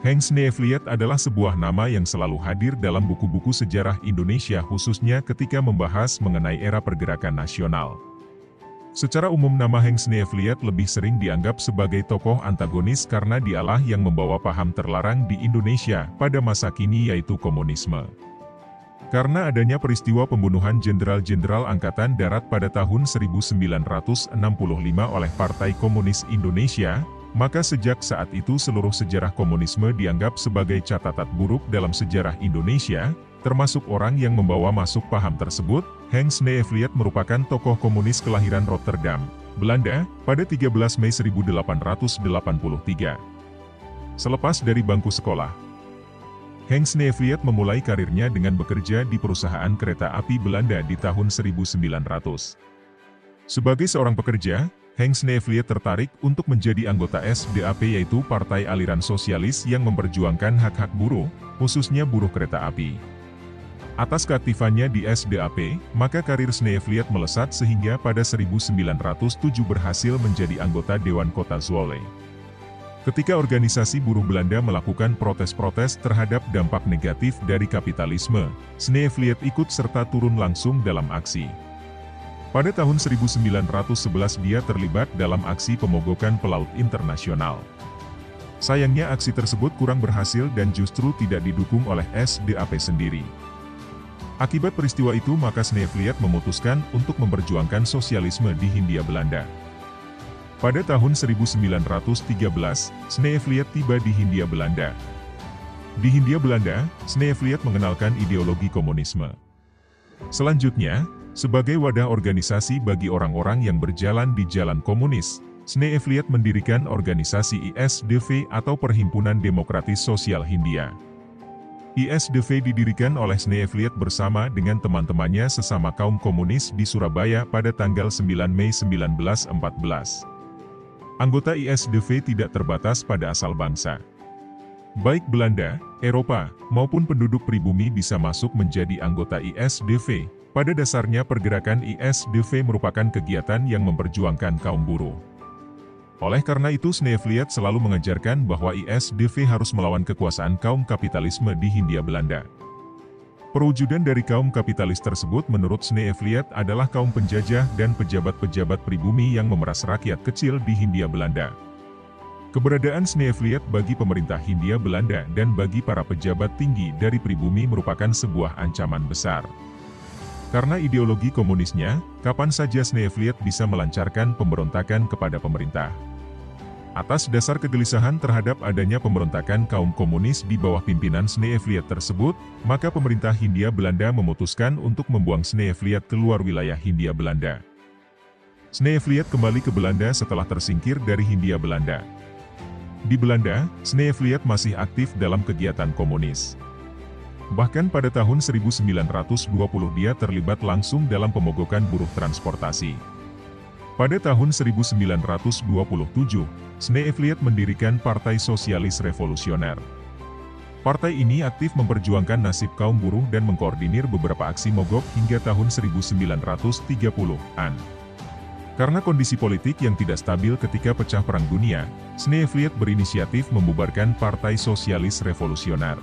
Henk Sneevliet adalah sebuah nama yang selalu hadir dalam buku-buku sejarah Indonesia khususnya ketika membahas mengenai era pergerakan nasional. Secara umum nama Henk Sneevliet lebih sering dianggap sebagai tokoh antagonis karena dialah yang membawa paham terlarang di Indonesia pada masa kini yaitu komunisme. Karena adanya peristiwa pembunuhan jenderal-jenderal Angkatan Darat pada tahun 1965 oleh Partai Komunis Indonesia, maka sejak saat itu seluruh sejarah komunisme dianggap sebagai catatan buruk dalam sejarah Indonesia, termasuk orang yang membawa masuk paham tersebut. Henk Sneevliet merupakan tokoh komunis kelahiran Rotterdam, Belanda, pada 13 Mei 1883. Selepas dari bangku sekolah, Henk Sneevliet memulai karirnya dengan bekerja di perusahaan kereta api Belanda di tahun 1900. Sebagai seorang pekerja, Henk Sneevliet tertarik untuk menjadi anggota SDAP yaitu Partai Aliran Sosialis yang memperjuangkan hak-hak buruh, khususnya buruh kereta api. Atas keaktifannya di SDAP, maka karir Sneevliet melesat sehingga pada 1907 berhasil menjadi anggota Dewan Kota Zwolle. Ketika organisasi buruh Belanda melakukan protes-protes terhadap dampak negatif dari kapitalisme, Sneevliet ikut serta turun langsung dalam aksi. Pada tahun 1911 dia terlibat dalam aksi pemogokan pelaut internasional. Sayangnya aksi tersebut kurang berhasil dan justru tidak didukung oleh SDAP sendiri. Akibat peristiwa itu maka Sneevliet memutuskan untuk memperjuangkan sosialisme di Hindia Belanda. Pada tahun 1913, Sneevliet tiba di Hindia Belanda. Di Hindia Belanda, Sneevliet mengenalkan ideologi komunisme. Selanjutnya, sebagai wadah organisasi bagi orang-orang yang berjalan di jalan komunis, Sneevliet mendirikan organisasi ISDV atau Perhimpunan Demokratis Sosial Hindia. ISDV didirikan oleh Sneevliet bersama dengan teman-temannya sesama kaum komunis di Surabaya pada tanggal 9 Mei 1914. Anggota ISDV tidak terbatas pada asal bangsa. Baik Belanda, Eropa, maupun penduduk pribumi bisa masuk menjadi anggota ISDV. Pada dasarnya pergerakan ISDV merupakan kegiatan yang memperjuangkan kaum buruh. Oleh karena itu Sneevliet selalu mengajarkan bahwa ISDV harus melawan kekuasaan kaum kapitalisme di Hindia Belanda. Perwujudan dari kaum kapitalis tersebut menurut Sneevliet adalah kaum penjajah dan pejabat-pejabat pribumi yang memeras rakyat kecil di Hindia Belanda. Keberadaan Sneevliet bagi pemerintah Hindia Belanda dan bagi para pejabat tinggi dari pribumi merupakan sebuah ancaman besar. Karena ideologi komunisnya, kapan saja Sneevliet bisa melancarkan pemberontakan kepada pemerintah. Atas dasar kegelisahan terhadap adanya pemberontakan kaum komunis di bawah pimpinan Sneevliet tersebut, maka pemerintah Hindia Belanda memutuskan untuk membuang Sneevliet keluar wilayah Hindia Belanda. Sneevliet kembali ke Belanda setelah tersingkir dari Hindia Belanda. Di Belanda, Sneevliet masih aktif dalam kegiatan komunis. Bahkan pada tahun 1920 dia terlibat langsung dalam pemogokan buruh transportasi. Pada tahun 1927, Sneevliet mendirikan Partai Sosialis Revolusioner. Partai ini aktif memperjuangkan nasib kaum buruh dan mengkoordinir beberapa aksi mogok hingga tahun 1930-an. Karena kondisi politik yang tidak stabil ketika pecah Perang Dunia, Sneevliet berinisiatif membubarkan Partai Sosialis Revolusioner.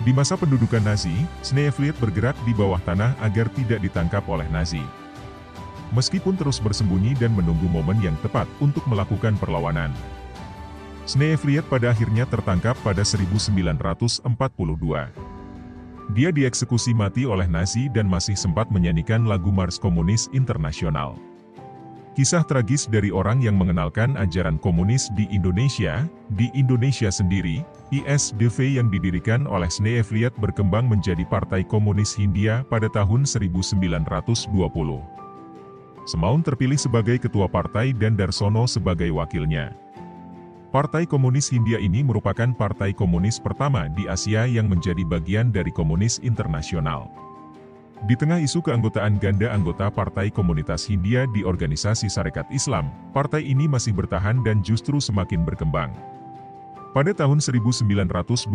Di masa pendudukan Nazi, Sneevliet bergerak di bawah tanah agar tidak ditangkap oleh Nazi. Meskipun terus bersembunyi dan menunggu momen yang tepat untuk melakukan perlawanan, Sneevliet pada akhirnya tertangkap pada 1942. Dia dieksekusi mati oleh Nazi dan masih sempat menyanyikan lagu Mars Komunis Internasional. Kisah tragis dari orang yang mengenalkan ajaran komunis di Indonesia sendiri, ISDV yang didirikan oleh Sneevliet berkembang menjadi Partai Komunis Hindia pada tahun 1920. Semaun terpilih sebagai ketua partai dan Darsono sebagai wakilnya. Partai Komunis Hindia ini merupakan partai komunis pertama di Asia yang menjadi bagian dari komunis internasional. Di tengah isu keanggotaan ganda anggota Partai Komunitas Hindia di Organisasi Sarekat Islam, partai ini masih bertahan dan justru semakin berkembang. Pada tahun 1924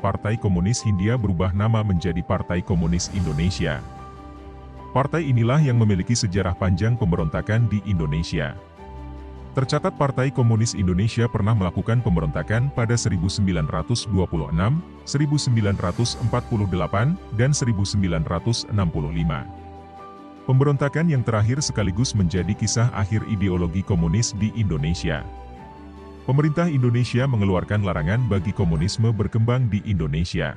Partai Komunis Hindia berubah nama menjadi Partai Komunis Indonesia. Partai inilah yang memiliki sejarah panjang pemberontakan di Indonesia. Tercatat Partai Komunis Indonesia pernah melakukan pemberontakan pada 1926, 1948, dan 1965. Pemberontakan yang terakhir sekaligus menjadi kisah akhir ideologi komunis di Indonesia. Pemerintah Indonesia mengeluarkan larangan bagi komunisme berkembang di Indonesia.